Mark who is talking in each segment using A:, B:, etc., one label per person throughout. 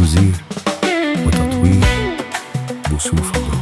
A: تزيل وتطوير بوصوف الله.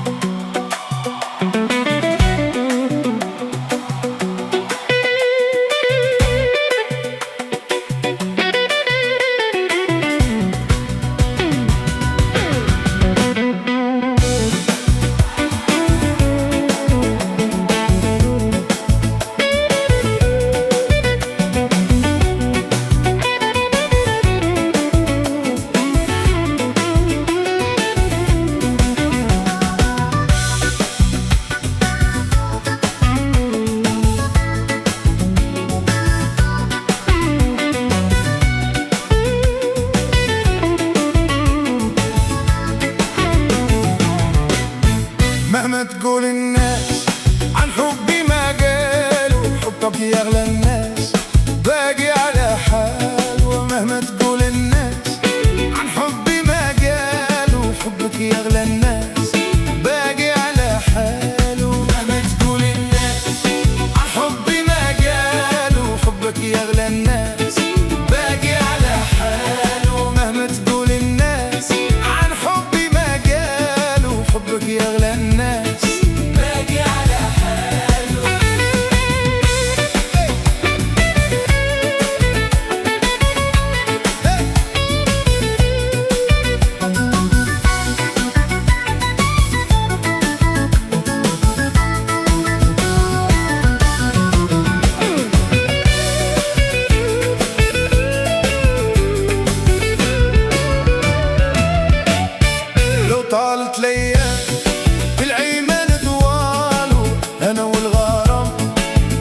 B: مهما تقول الناس عن حبي ما قالوا، حبك يا أغلى الناس باقي على حال. ومهما تقول الناس عن حبي ما قالوا، حبك يا أغلى الناس باقي على حال. ومهما تقول الناس عن حبي ما قالوا، حبك يا أغلى الناس باقي على حال. ومهما تقول الناس عن حبي ما قالوا، حبك يا أغلى الناس باقي على حاله. لو طالت ليالي بالأيمان طوالو، أنا والغرام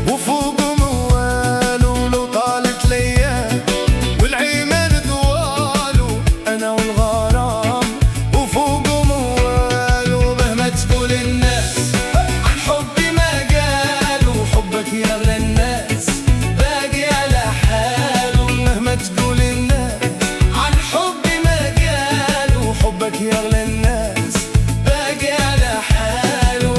B: وفوق موالو. لو طالت ليالي والأيمان طوالو، أنا والغرام وفوق موالو. مهما تقول الناس عن حبي ما قالوا، حبك يا أغلى الناس باقي على حاله. مهما تقول الناس عن حبي ما قالوا، حبك يا أغلى الناس باقي على حاله.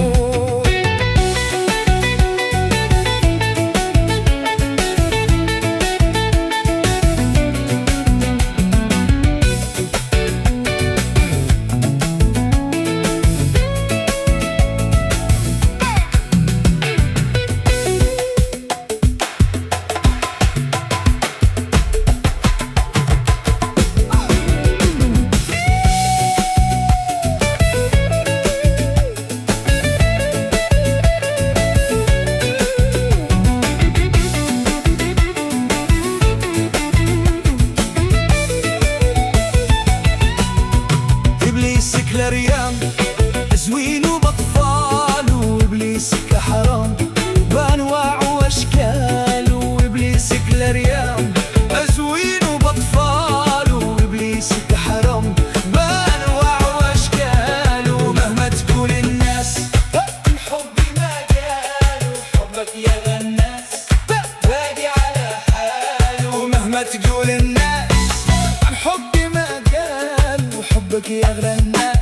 B: إبليسك لريان زوين وبطفال، وإبليسك حرام بأنواع وأشكال. وإبليسك لريان زوين وبطفال، وإبليسك حرام بأنواع وأشكال. ومهما تقول الناس عن حبي ما قالوا، حبك يا أغلى الناس باقي على حاله. ومهما تقول الناس عن حبي ما قالوا، حبك يا أغلى الناس